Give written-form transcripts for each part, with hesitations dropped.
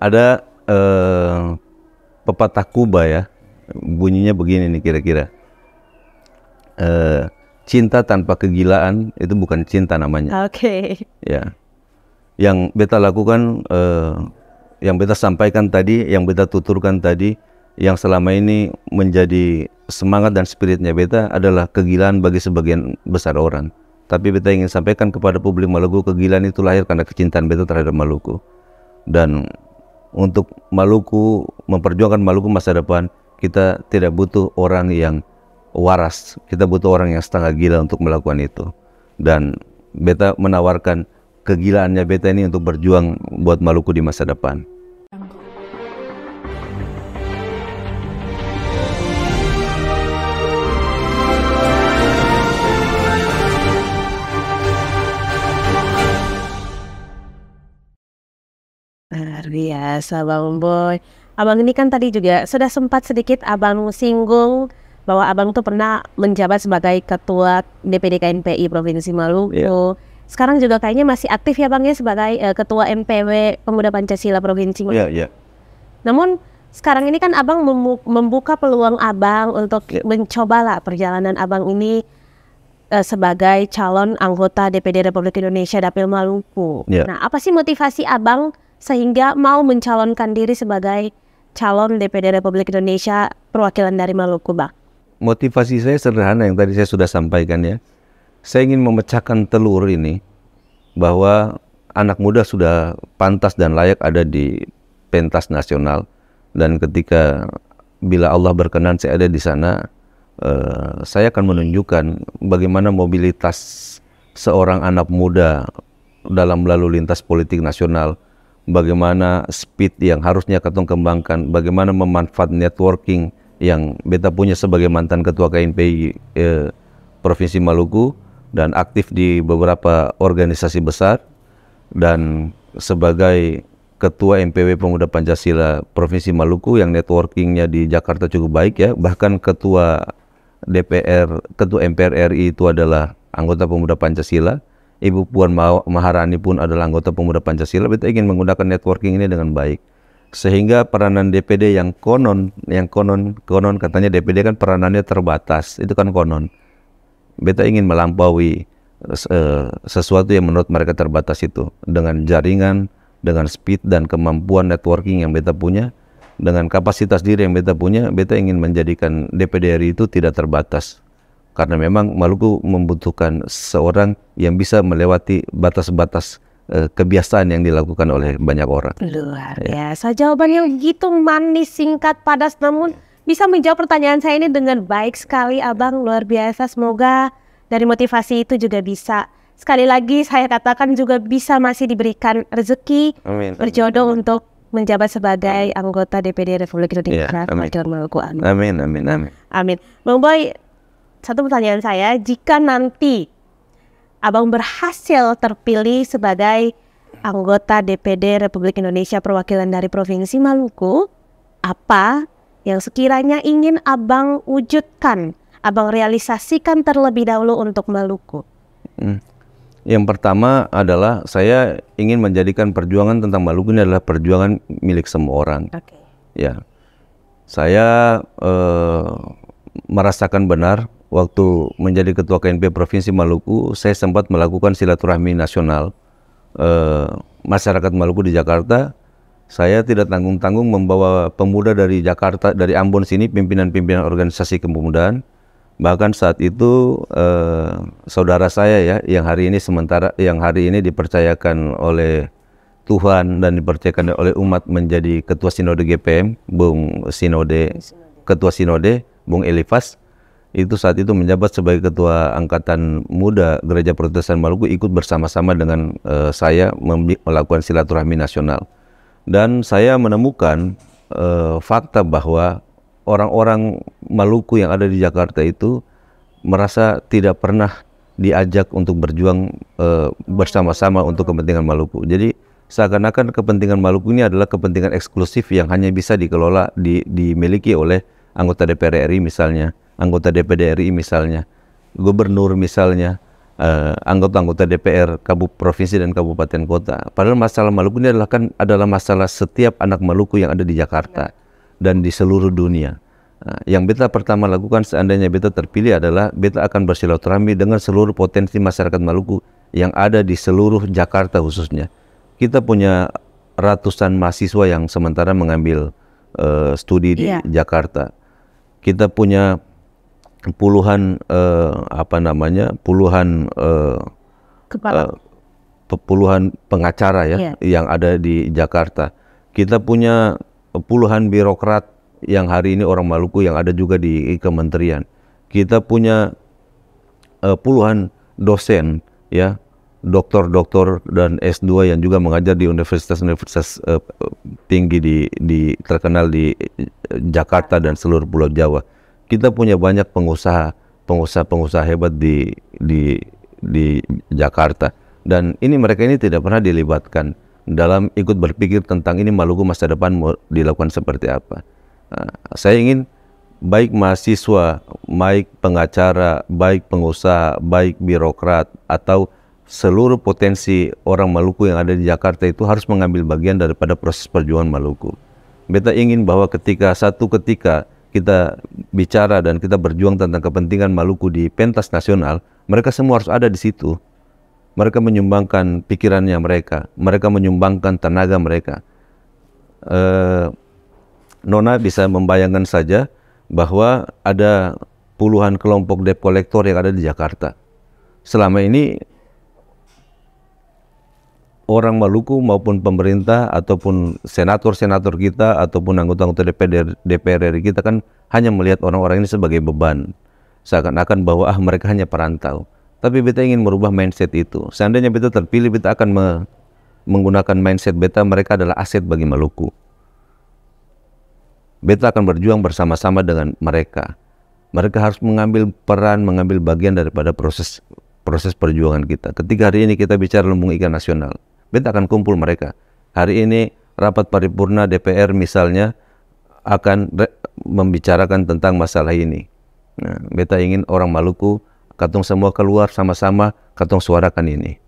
Ada pepatah Kuba ya, bunyinya begini nih kira-kira. Cinta tanpa kegilaan itu bukan cinta namanya. Oke. Ya, yang beta lakukan, yang beta sampaikan tadi, yang beta tuturkan tadi, yang selama ini menjadi semangat dan spiritnya beta adalah kegilaan bagi sebagian besar orang. Tapi beta ingin sampaikan kepada publik Maluku, kegilaan itu lahir karena kecintaan beta terhadap Maluku. Dan untuk Maluku, memperjuangkan Maluku masa depan, kita tidak butuh orang yang waras, kita butuh orang yang setengah gila untuk melakukan itu. Dan beta menawarkan kegilaannya beta ini untuk berjuang buat Maluku di masa depan. Luar biasa Bang Boy. Abang ini kan tadi juga sudah sempat sedikit Abang singgung bahwa Abang tuh pernah menjabat sebagai Ketua DPD KNPI Provinsi Maluku. Yeah. Sekarang juga kayaknya masih aktif ya Bang ya sebagai Ketua MPW Pemuda Pancasila Provinsi Maluku. Yeah. Namun sekarang ini kan Abang membuka peluang Abang untuk mencobalah perjalanan Abang ini sebagai calon anggota DPD Republik Indonesia Dapil Maluku. Yeah. Nah, apa sih motivasi Abang sehingga mau mencalonkan diri sebagai calon DPD Republik Indonesia perwakilan dari Maluku, Bang? Motivasi saya sederhana yang tadi saya sudah sampaikan ya. Saya ingin memecahkan telur ini bahwa anak muda sudah pantas dan layak ada di pentas nasional, dan ketika bila Allah berkenan saya ada di sana, saya akan menunjukkan bagaimana mobilitas seorang anak muda dalam lalu lintas politik nasional, bagaimana speed yang harusnya katong kembangkan, bagaimana memanfaat networking yang beta punya sebagai mantan ketua KNPI Provinsi Maluku dan aktif di beberapa organisasi besar, dan sebagai ketua MPW Pemuda Pancasila Provinsi Maluku yang networkingnya di Jakarta cukup baik ya. Bahkan ketua MPR RI itu adalah anggota Pemuda Pancasila. Ibu Puan Maharani pun adalah anggota Pemuda Pancasila. Kita ingin menggunakan networking ini dengan baik, sehingga peranan DPD yang konon katanya DPD kan peranannya terbatas, itu kan konon. Beta ingin melampaui sesuatu yang menurut mereka terbatas itu dengan jaringan, dengan speed dan kemampuan networking yang beta punya, dengan kapasitas diri yang beta punya. Beta ingin menjadikan DPD RI itu tidak terbatas. Karena memang Maluku membutuhkan seorang yang bisa melewati batas-batas kebiasaan yang dilakukan oleh banyak orang. Luar biasa, jawaban yang gitu manis, singkat, padas, namun bisa menjawab pertanyaan saya ini dengan baik sekali Abang. Luar biasa, semoga dari motivasi itu juga bisa, sekali lagi saya katakan, juga bisa masih diberikan rezeki, Amin. berjodoh untuk menjabat sebagai anggota DPD Republik Indonesia Maluku. Amin. Amin. Bang Boy, satu pertanyaan saya, jika nanti Abang berhasil terpilih sebagai anggota DPD Republik Indonesia perwakilan dari Provinsi Maluku, apa yang sekiranya ingin Abang wujudkan, Abang realisasikan terlebih dahulu untuk Maluku? Yang pertama adalah saya ingin menjadikan perjuangan tentang Maluku ini adalah perjuangan milik semua orang. Ya, saya merasakan benar waktu menjadi ketua KNP Provinsi Maluku, saya sempat melakukan silaturahmi nasional masyarakat Maluku di Jakarta. Saya tidak tanggung-tanggung membawa pemuda dari Jakarta, dari Ambon sini, pimpinan-pimpinan organisasi kepemudaan. Bahkan saat itu saudara saya ya, yang hari ini dipercayakan oleh Tuhan dan dipercayakan oleh umat menjadi ketua Sinode GPM, Ketua Sinode, Bung Elifas, itu saat itu menjabat sebagai ketua angkatan muda Gereja Protestan Maluku, ikut bersama-sama dengan saya melakukan silaturahmi nasional. Dan saya menemukan fakta bahwa orang-orang Maluku yang ada di Jakarta itu merasa tidak pernah diajak untuk berjuang bersama-sama untuk kepentingan Maluku. Jadi seakan-akan kepentingan Maluku ini adalah kepentingan eksklusif yang hanya bisa dikelola, dimiliki oleh anggota DPR RI misalnya, anggota DPD RI misalnya, gubernur misalnya, anggota-anggota DPR provinsi dan kabupaten kota. Padahal masalah Maluku ini adalah masalah setiap anak Maluku yang ada di Jakarta dan di seluruh dunia. Yang beta pertama lakukan seandainya beta terpilih adalah beta akan bersilaturahmi dengan seluruh potensi masyarakat Maluku yang ada di seluruh Jakarta khususnya. Kita punya ratusan mahasiswa yang sementara mengambil studi di Jakarta. Kita punya puluhan puluhan pengacara yang ada di Jakarta. Kita punya puluhan birokrat yang hari ini orang Maluku yang ada juga di kementerian. Kita punya puluhan dosen ya, doktor dan S2 yang juga mengajar di universitas-universitas tinggi terkenal di Jakarta dan seluruh Pulau Jawa. Kita punya banyak pengusaha hebat di Jakarta, dan mereka ini tidak pernah dilibatkan dalam ikut berpikir tentang ini Maluku masa depan mau dilakukan seperti apa. Saya ingin baik mahasiswa, baik pengacara, baik pengusaha, baik birokrat atau seluruh potensi orang Maluku yang ada di Jakarta itu harus mengambil bagian daripada proses perjuangan Maluku. Beta ingin bahwa ketika kita bicara dan kita berjuang tentang kepentingan Maluku di pentas nasional, mereka semua harus ada di situ. Mereka menyumbangkan pikirannya mereka menyumbangkan tenaga mereka. Nona bisa membayangkan saja bahwa ada puluhan kelompok debt collector yang ada di Jakarta. Selama ini orang Maluku maupun pemerintah ataupun senator-senator kita ataupun anggota-anggota DPR RI kita kan hanya melihat orang-orang ini sebagai beban. Seakan-akan bahwa mereka hanya perantau. Tapi beta ingin merubah mindset itu. Seandainya beta terpilih, beta akan menggunakan mindset beta mereka adalah aset bagi Maluku. Beta akan berjuang bersama-sama dengan mereka. Mereka harus mengambil peran, mengambil bagian daripada proses perjuangan kita. Ketika hari ini kita bicara lumbung ikan nasional, beta akan kumpul mereka. Hari ini rapat paripurna DPR misalnya akan membicarakan tentang masalah ini. Nah, beta ingin orang Maluku, katong semua keluar sama-sama, katong suarakan ini.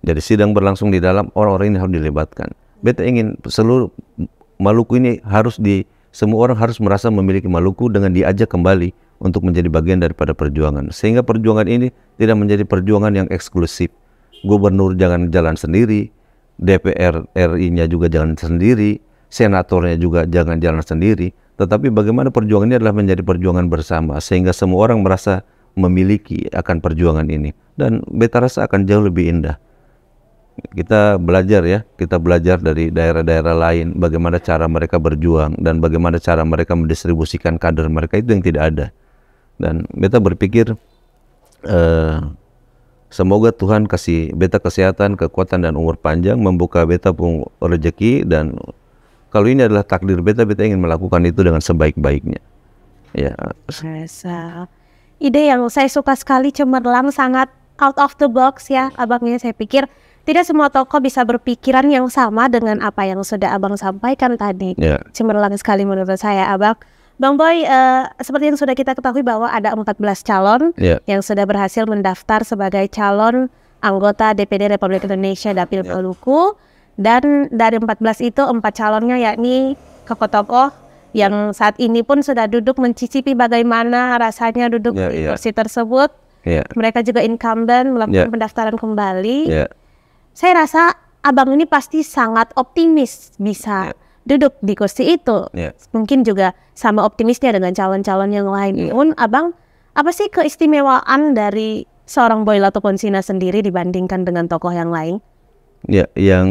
Jadi sidang berlangsung di dalam, orang-orang ini harus dilibatkan. Beta ingin seluruh Maluku ini semua orang harus merasa memiliki Maluku dengan diajak kembali untuk menjadi bagian daripada perjuangan. Sehingga perjuangan ini tidak menjadi perjuangan yang eksklusif. Gubernur jangan jalan sendiri, DPR RI-nya juga jalan sendiri, senatornya juga jangan jalan sendiri. Tetapi bagaimana perjuangan ini adalah menjadi perjuangan bersama, sehingga semua orang merasa memiliki akan perjuangan ini. Dan beta rasa akan jauh lebih indah. Kita belajar dari daerah-daerah lain bagaimana cara mereka berjuang dan bagaimana cara mereka mendistribusikan kader mereka, itu yang tidak ada. Dan beta berpikir semoga Tuhan kasih beta kesehatan, kekuatan dan umur panjang, membuka beta pun rezeki, dan kalau ini adalah takdir beta ingin melakukan itu dengan sebaik-baiknya. Ya. Ide yang saya suka sekali, cemerlang, sangat out of the box ya abangnya. Saya pikir tidak semua tokoh bisa berpikiran yang sama dengan apa yang sudah abang sampaikan tadi. Cemerlang sekali menurut saya abang. Bang Boy, seperti yang sudah kita ketahui bahwa ada 14 calon yang sudah berhasil mendaftar sebagai calon anggota DPD Republik Indonesia Dapil Maluku. Dan dari 14 itu 4 calonnya yakni tokoh-tokoh yang saat ini pun sudah duduk mencicipi bagaimana rasanya duduk di kursi tersebut. Mereka juga incumbent melakukan pendaftaran kembali. Saya rasa abang ini pasti sangat optimis bisa duduk di kursi itu. Mungkin juga sama optimisnya dengan calon-calon yang lain. Abang, apa sih keistimewaan dari seorang Boy Latoponsina sendiri dibandingkan dengan tokoh yang lain? Ya, yang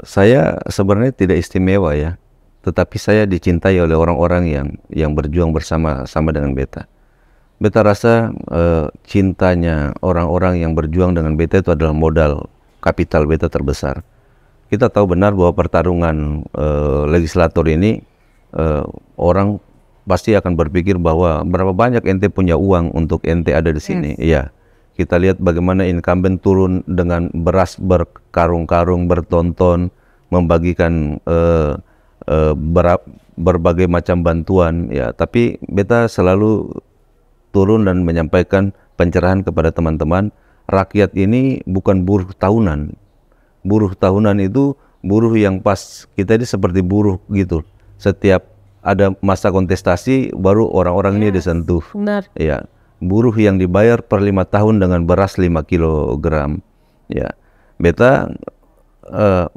saya sebenarnya tidak istimewa ya, tetapi saya dicintai oleh orang-orang yang berjuang bersama-sama dengan beta. Beta rasa cintanya orang-orang yang berjuang dengan beta itu adalah modal kapital beta terbesar. Kita tahu benar bahwa pertarungan legislator ini orang pasti akan berpikir bahwa berapa banyak ente punya uang untuk ente ada di sini. Iya. Kita lihat bagaimana incumbent turun dengan beras berkarung-karung, bertonton, membagikan berbagai macam bantuan. Ya, tapi beta selalu turun dan menyampaikan pencerahan kepada teman-teman. Rakyat ini bukan buruh tahunan. Buruh tahunan itu buruh yang pas kita ini seperti buruh gitu. Setiap ada masa kontestasi baru orang-orang ini disentuh. Benar. Ya, buruh yang dibayar per 5 tahun dengan beras 5 kilogram. Ya, beta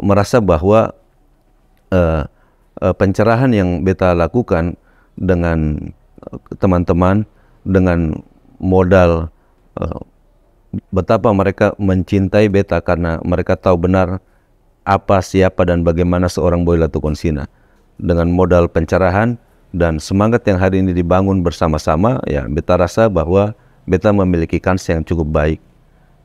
merasa bahwa pencerahan yang beta lakukan dengan teman-teman, dengan modal betapa mereka mencintai beta karena mereka tahu benar apa, siapa, dan bagaimana seorang Boy Latukonsina. Dengan modal pencerahan dan semangat yang hari ini dibangun bersama-sama, ya beta rasa bahwa beta memiliki kans yang cukup baik.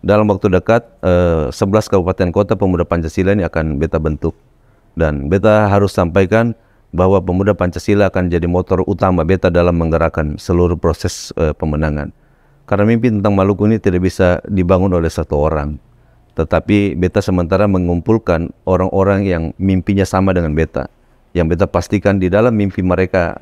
Dalam waktu dekat 11 kabupaten kota pemuda Pancasila ini akan beta bentuk. Dan beta harus sampaikan bahwa pemuda Pancasila akan jadi motor utama beta dalam menggerakkan seluruh proses pemenangan. Karena mimpi tentang Maluku ini tidak bisa dibangun oleh satu orang. Tetapi beta sementara mengumpulkan orang-orang yang mimpinya sama dengan beta. Yang beta pastikan di dalam mimpi mereka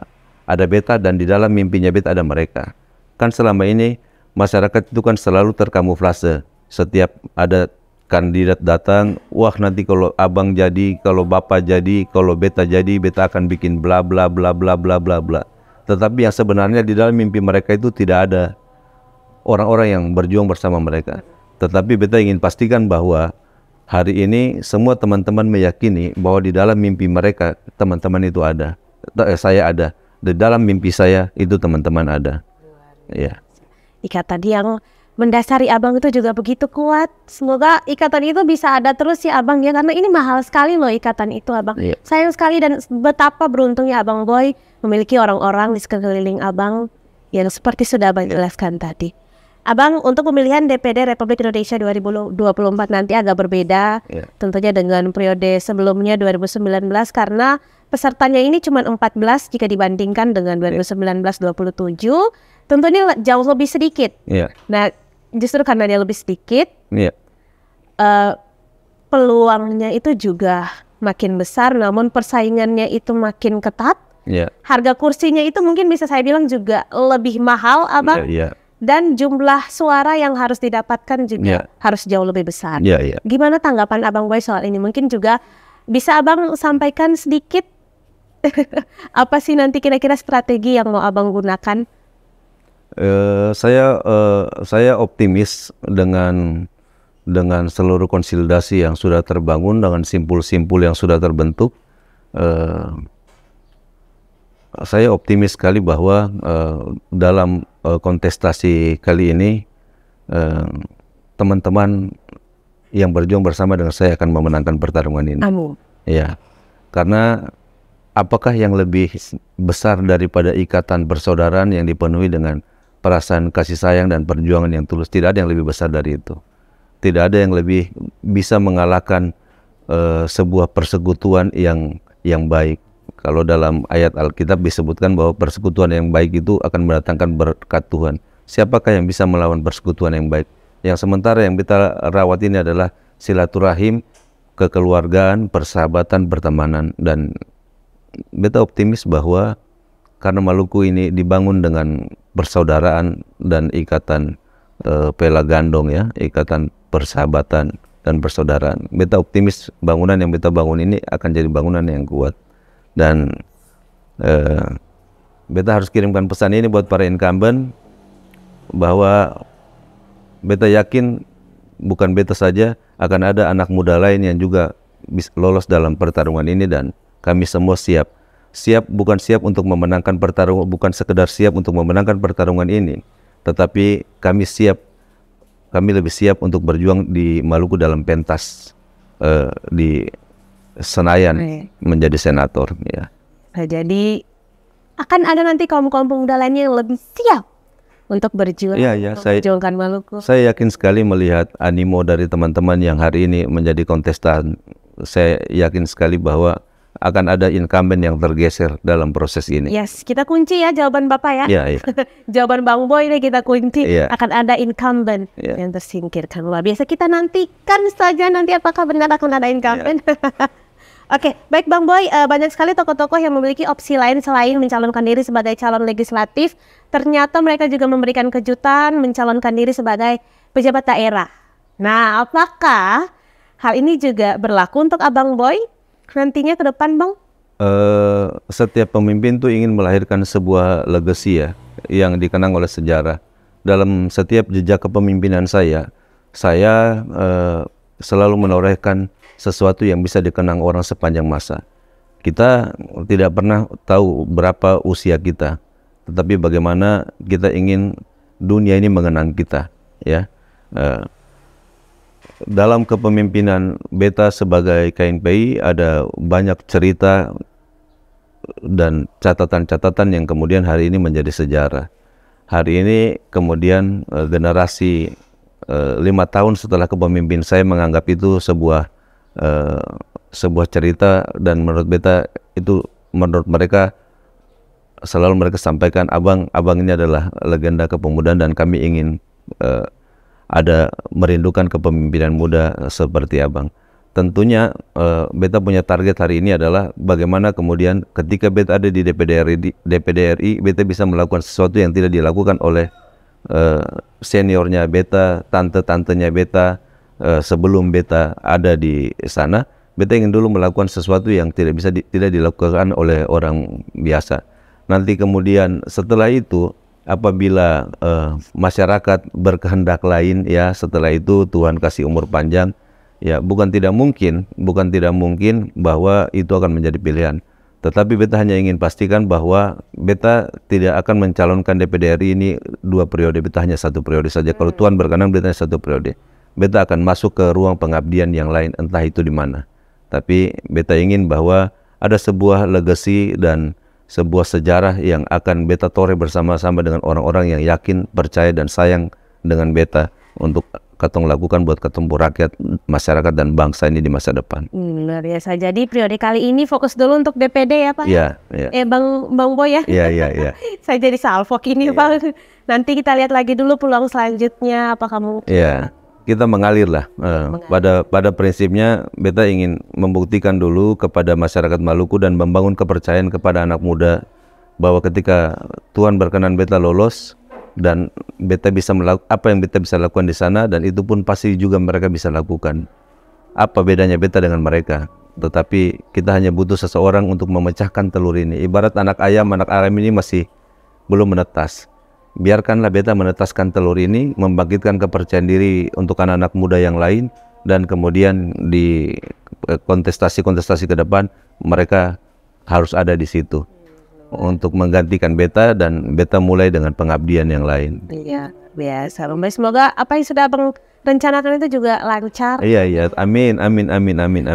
ada beta dan di dalam mimpinya beta ada mereka. Kan selama ini masyarakat itu kan selalu terkamuflase. Setiap ada kandidat datang, wah nanti kalau abang jadi, kalau bapak jadi, kalau beta jadi, beta akan bikin bla bla bla bla bla bla bla. Tetapi yang sebenarnya di dalam mimpi mereka itu tidak ada orang-orang yang berjuang bersama mereka. Tetapi beta ingin pastikan bahwa hari ini semua teman-teman meyakini bahwa di dalam mimpi mereka teman-teman itu ada. Saya ada. Di dalam mimpi saya itu teman-teman ada. Ya. Ikatan yang mendasari abang itu juga begitu kuat. Semoga ikatan itu bisa ada terus ya abang ya, karena ini mahal sekali loh ikatan itu abang. Iya. Sayang sekali dan betapa beruntungnya abang Boy memiliki orang-orang di sekeliling abang yang seperti sudah abang jelaskan tadi. Abang, untuk pemilihan DPD Republik Indonesia 2024 nanti agak berbeda, tentunya dengan periode sebelumnya 2019 karena pesertanya ini cuma 14 jika dibandingkan dengan 2019-27, tentunya jauh lebih sedikit. Nah, justru karena dia lebih sedikit, peluangnya itu juga makin besar, namun persaingannya itu makin ketat. Harga kursinya itu mungkin bisa saya bilang juga lebih mahal, abang. Dan jumlah suara yang harus didapatkan juga harus jauh lebih besar. Gimana tanggapan abang Boy soal ini? Mungkin juga bisa abang sampaikan sedikit apa sih nanti kira-kira strategi yang mau abang gunakan? Saya optimis dengan seluruh konsolidasi yang sudah terbangun, dengan simpul-simpul yang sudah terbentuk. Saya optimis sekali bahwa dalam kontestasi kali ini teman-teman yang berjuang bersama dengan saya akan memenangkan pertarungan ini. Amin. Ya, karena apakah yang lebih besar daripada ikatan persaudaraan yang dipenuhi dengan perasaan kasih sayang dan perjuangan yang tulus? Tidak ada yang lebih besar dari itu. Tidak ada yang lebih bisa mengalahkan sebuah persekutuan yang baik. Kalau dalam ayat Alkitab disebutkan bahwa persekutuan yang baik itu akan mendatangkan berkat Tuhan. Siapakah yang bisa melawan persekutuan yang baik? Yang sementara yang kita rawat ini adalah silaturahim, kekeluargaan, persahabatan, pertemanan. Dan beta optimis bahwa karena Maluku ini dibangun dengan persaudaraan dan ikatan pela gandong, ya, ikatan persahabatan dan persaudaraan. Beta optimis bangunan yang beta bangun ini akan jadi bangunan yang kuat. Dan beta harus kirimkan pesan ini buat para incumbent bahwa beta yakin bukan beta saja, akan ada anak muda lain yang juga bisa lolos dalam pertarungan ini, dan kami semua siap. Bukan siap untuk memenangkan pertarungan, bukan sekedar siap untuk memenangkan pertarungan ini, tetapi kami lebih siap untuk berjuang di Maluku dalam pentas di Senayan menjadi senator, ya. Nah, jadi akan ada nanti kaum-kaum pemuda lainnya yang lebih siap untuk berjuang, memperjuangkan Maluku. Saya yakin sekali melihat animo dari teman-teman yang hari ini menjadi kontestan. Saya yakin sekali bahwa akan ada incumbent yang tergeser dalam proses ini. Yes, kita kunci ya jawaban Bapak ya. Jawaban Bang Boy ini kita kunci. Akan ada incumbent yang tersingkirkan. Luar biasa, kita nantikan saja nanti apakah benar akan ada incumbent. Oke, baik Bang Boy, banyak sekali tokoh-tokoh yang memiliki opsi lain selain mencalonkan diri sebagai calon legislatif. Ternyata mereka juga memberikan kejutan mencalonkan diri sebagai pejabat daerah. Nah, apakah hal ini juga berlaku untuk Abang Boy nantinya ke depan, Bang? Setiap pemimpin tuh ingin melahirkan sebuah legacy ya, yang dikenang oleh sejarah. Dalam setiap jejak kepemimpinan saya selalu menorehkan sesuatu yang bisa dikenang orang sepanjang masa. Kita tidak pernah tahu berapa usia kita, tetapi bagaimana kita ingin dunia ini mengenang kita, ya. Dalam kepemimpinan beta sebagai KNPI ada banyak cerita dan catatan-catatan yang kemudian hari ini menjadi sejarah. Hari ini kemudian generasi 5 tahun setelah kepemimpinan saya menganggap itu sebuah cerita, dan menurut beta itu, menurut mereka selalu mereka sampaikan, abang ini adalah legenda kepemudaan dan kami ingin ada merindukan kepemimpinan muda seperti abang. Tentunya beta punya target hari ini adalah bagaimana kemudian ketika beta ada di DPD RI, beta bisa melakukan sesuatu yang tidak dilakukan oleh seniornya beta, tante-tantenya beta sebelum beta ada di sana. Beta ingin dulu melakukan sesuatu yang tidak dilakukan oleh orang biasa. Nanti kemudian setelah itu, apabila masyarakat berkehendak lain, ya setelah itu Tuhan kasih umur panjang, ya bukan tidak mungkin bahwa itu akan menjadi pilihan. Tetapi beta hanya ingin pastikan bahwa beta tidak akan mencalonkan DPD RI ini 2 periode, beta hanya 1 periode saja. Kalau Tuhan berkenan, beta hanya 1 periode. Beta akan masuk ke ruang pengabdian yang lain, entah itu di mana. Tapi beta ingin bahwa ada sebuah legacy dan sebuah sejarah yang akan beta toreh bersama-sama dengan orang-orang yang yakin, percaya, dan sayang dengan beta untuk katong lakukan buat ketemu rakyat, masyarakat, dan bangsa ini di masa depan. Luar biasa. Jadi periode kali ini fokus dulu untuk DPD ya Pak? Iya. Bang Boy ya? Iya. Saya jadi salfok ini Bang. Nanti kita lihat lagi dulu peluang selanjutnya apakah mungkin. Iya, kita mengalir lah. Pada prinsipnya beta ingin membuktikan dulu kepada masyarakat Maluku dan membangun kepercayaan kepada anak muda bahwa ketika Tuhan berkenan beta lolos, dan beta bisa melakukan apa yang beta bisa lakukan di sana, dan itu pun pasti juga mereka bisa lakukan. Apa bedanya beta dengan mereka? Tetapi kita hanya butuh seseorang untuk memecahkan telur ini. Ibarat anak ayam ini masih belum menetas. Biarkanlah beta menetaskan telur ini, membangkitkan kepercayaan diri untuk anak-anak muda yang lain, dan kemudian di kontestasi ke depan mereka harus ada di situ untuk menggantikan beta, dan beta mulai dengan pengabdian yang lain. Iya, biasa. Semoga apa yang sudah Abang rencanakan itu juga lancar. Iya. Amin.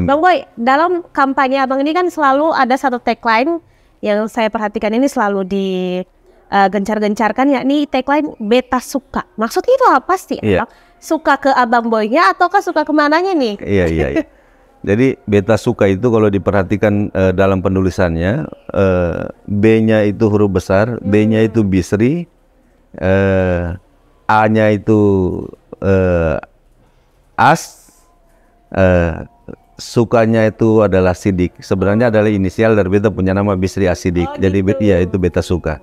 Bang Boy, dalam kampanye Abang ini kan selalu ada satu tagline yang saya perhatikan ini selalu gencar-gencarkan, yakni tagline beta suka. Maksudnya itu apa sih? Iya. Suka ke Abang Boy-nya ataukah suka kemananya nih? Iya. Jadi beta suka itu kalau diperhatikan dalam penulisannya, B-nya itu huruf besar, B-nya itu Bisri, A-nya itu As, sukanya itu adalah Sidik. Sebenarnya adalah inisial dari beta punya nama Bisri Asidik. Jadi gitu. Ya itu beta suka.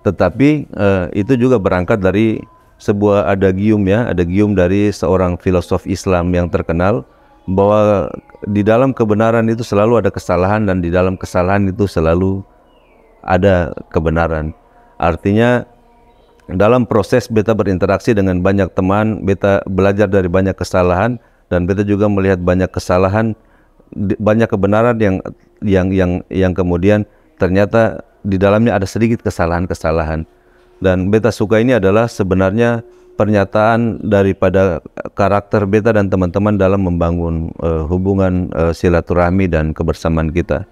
Tetapi itu juga berangkat dari sebuah adagium dari seorang filosof Islam yang terkenal, bahwa di dalam kebenaran itu selalu ada kesalahan, dan di dalam kesalahan itu selalu ada kebenaran. Artinya dalam proses beta berinteraksi dengan banyak teman, beta belajar dari banyak kesalahan, dan beta juga melihat banyak kesalahan, banyak kebenaran yang kemudian ternyata di dalamnya ada sedikit kesalahan-kesalahan. Dan beta suka ini adalah sebenarnya pernyataan daripada karakter beta dan teman-teman dalam membangun hubungan silaturahmi dan kebersamaan kita.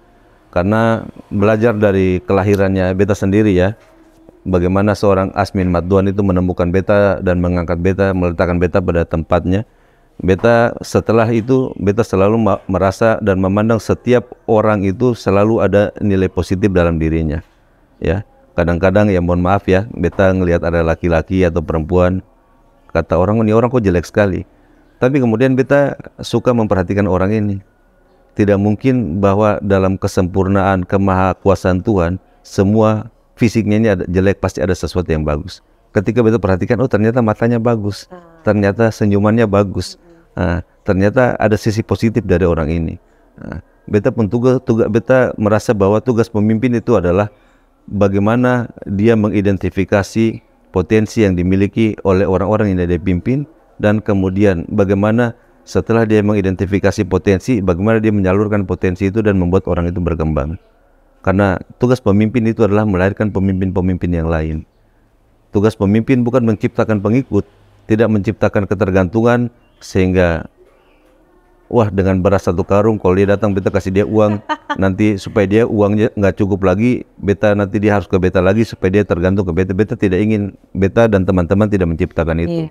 Karena belajar dari kelahirannya beta sendiri ya, bagaimana seorang Asmin Madduan itu menemukan beta dan mengangkat beta, meletakkan beta pada tempatnya. Beta setelah itu beta selalu merasa dan memandang setiap orang itu selalu ada nilai positif dalam dirinya. Ya, kadang-kadang ya mohon maaf ya, beta ngelihat ada laki-laki atau perempuan, kata orang, ini orang kok jelek sekali. Tapi kemudian beta suka memperhatikan orang ini. tidak mungkin bahwa dalam kesempurnaan kemahakuasaan Tuhan semua fisiknya ini ada jelek, pasti ada sesuatu yang bagus. Ketika beta perhatikan, oh ternyata matanya bagus, ternyata senyumannya bagus, ternyata ada sisi positif dari orang ini. Beta pun beta merasa bahwa tugas pemimpin itu adalah bagaimana dia mengidentifikasi potensi yang dimiliki oleh orang-orang yang dia pimpin, dan kemudian bagaimana setelah dia mengidentifikasi potensi, bagaimana dia menyalurkan potensi itu dan membuat orang itu berkembang. Karena tugas pemimpin itu adalah melahirkan pemimpin-pemimpin yang lain. Tugas pemimpin bukan menciptakan pengikut, tidak menciptakan ketergantungan sehingga wah dengan beras 1 karung kalau dia datang beta kasih dia uang, nanti supaya dia uangnya nggak cukup lagi, beta nanti dia harus ke beta lagi supaya dia tergantung ke beta. Beta tidak ingin, beta dan teman-teman tidak menciptakan itu.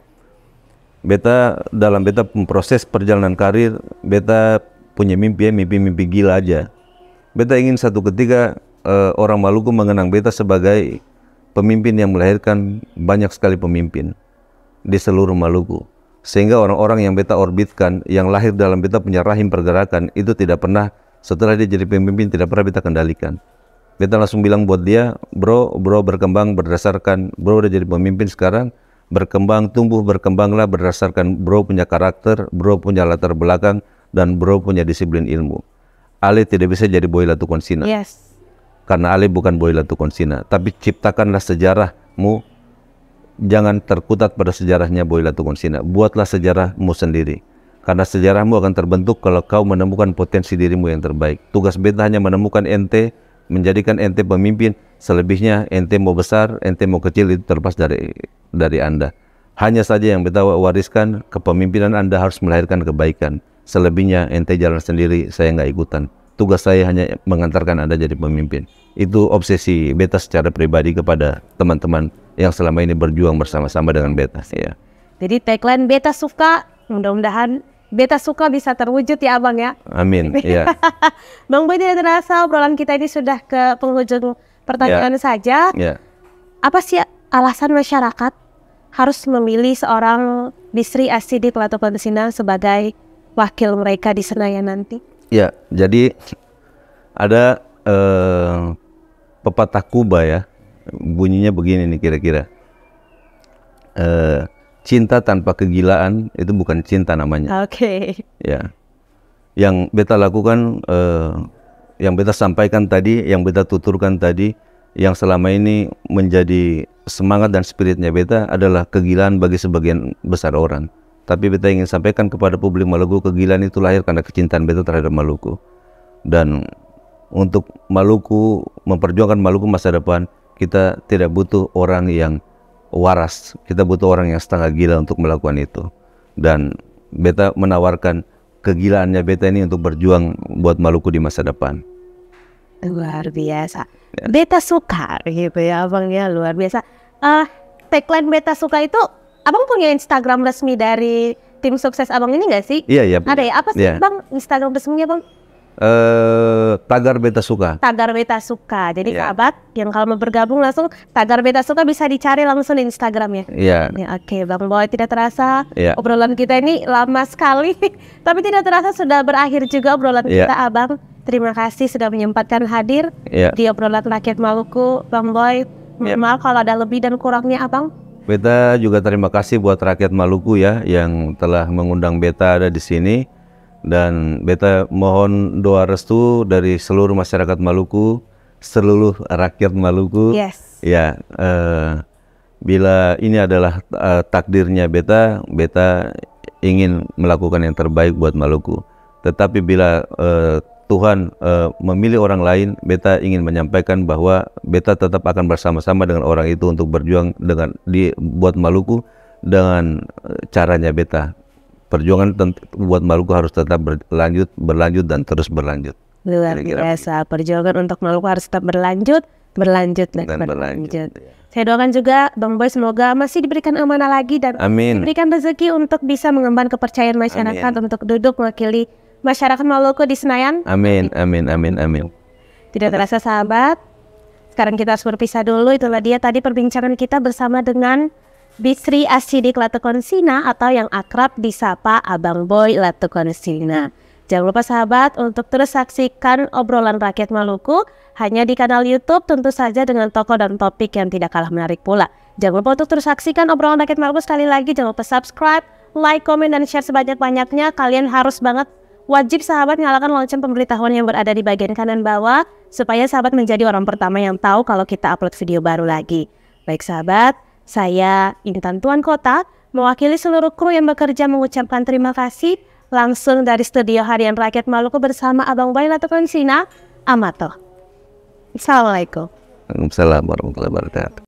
Beta dalam beta proses perjalanan karir, beta punya mimpi gila aja. Beta ingin satu ketika orang Maluku mengenang beta sebagai pemimpin yang melahirkan banyak sekali pemimpin di seluruh Maluku. Sehingga orang-orang yang beta orbitkan, yang lahir dalam beta punya rahim pergerakan, itu tidak pernah, setelah dia jadi pemimpin, tidak pernah beta kendalikan. Beta langsung bilang buat dia, bro berkembang berdasarkan, bro udah jadi pemimpin sekarang, berkembang, tumbuh, berkembanglah berdasarkan bro punya karakter, bro punya latar belakang, dan bro punya disiplin ilmu. Ale tidak bisa jadi boy latu konsina. Karena Ale bukan boy latu konsina, tapi ciptakanlah sejarahmu. Jangan terkutat pada sejarahnya boy latu konsina. Buatlah sejarahmu sendiri. Karena sejarahmu akan terbentuk kalau kau menemukan potensi dirimu yang terbaik. Tugas beta hanya menemukan ente, menjadikan ente pemimpin. Selebihnya ente mau besar, ente mau kecil, itu terlepas dari Anda. Hanya saja yang beta wariskan, kepemimpinan Anda harus melahirkan kebaikan. Selebihnya ente jalan sendiri, saya nggak ikutan. Tugas saya hanya mengantarkan Anda jadi pemimpin. Itu obsesi beta secara pribadi kepada teman-teman yang selama ini berjuang bersama-sama dengan beta. Ya. Jadi tagline beta suka, mudah-mudahan beta suka bisa terwujud ya Abang ya. Amin. Ya. Bang Boy, tidak terasa obrolan kita ini sudah ke penghujung pertanyaan saja. Ya. Apa sih alasan masyarakat harus memilih seorang Bisri Ashidik Latukonsina sebagai wakil mereka di Senayan nanti? Ya, jadi ada pepatah Kuba ya, bunyinya begini nih kira-kira. Cinta tanpa kegilaan itu bukan cinta namanya. Oke. Ya, yang beta lakukan, yang beta sampaikan tadi, yang beta tuturkan tadi, yang selama ini menjadi semangat dan spiritnya beta adalah kegilaan bagi sebagian besar orang. Tapi beta ingin sampaikan kepada publik Maluku, kegilaan itu lahir karena kecintaan beta terhadap Maluku. Dan untuk Maluku, memperjuangkan Maluku masa depan, kita tidak butuh orang yang waras. Kita butuh orang yang setengah gila untuk melakukan itu. Dan beta menawarkan kegilaannya beta ini untuk berjuang buat Maluku di masa depan. Luar biasa. Ya. Beta suka gitu ya Abang ya, luar biasa. Tagline beta suka itu, Abang punya Instagram resmi dari tim sukses Abang ini nggak sih? Iya. Ada ya? Apa sih Bang Instagram resminya Bang? Tagar Beta Suka. Tagar Beta Suka. Jadi sahabat yang kalau mau bergabung langsung Tagar Beta Suka bisa dicari langsung di Instagramnya. Iya. Oke, Bang Boy, tidak terasa obrolan kita ini lama sekali, tapi tidak terasa sudah berakhir juga obrolan kita Abang. Terima kasih sudah menyempatkan hadir di obrolan rakyat Maluku, Bang Boy. Maaf kalau ada lebih dan kurangnya Abang. Beta juga terima kasih buat rakyat Maluku ya yang telah mengundang beta ada di sini, dan beta mohon doa restu dari seluruh masyarakat Maluku, seluruh rakyat Maluku. Ya, bila ini adalah takdirnya beta ingin melakukan yang terbaik buat Maluku. Tetapi bila Tuhan memilih orang lain, beta ingin menyampaikan bahwa beta tetap akan bersama-sama dengan orang itu untuk berjuang buat Maluku dengan caranya beta. Perjuangan buat Maluku harus tetap berlanjut dan terus berlanjut. Luar biasa, perjuangan untuk Maluku harus tetap berlanjut. Saya doakan juga Bang Boy semoga masih diberikan amanah lagi dan diberikan rezeki untuk bisa mengemban kepercayaan masyarakat untuk duduk mewakili masyarakat Maluku di Senayan. Amin. Tidak terasa sahabat, sekarang kita harus berpisah dulu. Itulah dia tadi perbincangan kita bersama dengan Bisri Ashidik Latukonsina atau yang akrab disapa Abang Boy Latukonsina. Jangan lupa sahabat untuk terus saksikan obrolan rakyat Maluku hanya di kanal YouTube, tentu saja dengan tokoh dan topik yang tidak kalah menarik pula. Jangan lupa untuk terus saksikan obrolan rakyat Maluku sekali lagi. Jangan lupa subscribe, like, komen, dan share sebanyak-banyaknya. Kalian harus banget wajib sahabat nyalakan lonceng pemberitahuan yang berada di bagian kanan bawah supaya sahabat menjadi orang pertama yang tahu kalau kita upload video baru lagi. Baik sahabat, saya Intan Tuan Kota mewakili seluruh kru yang bekerja mengucapkan terima kasih langsung dari studio Harian Rakyat Maluku bersama Abang Bayi Latukonsina Amato. Assalamualaikum. Waalaikumsalam warahmatullahi wabarakatuh.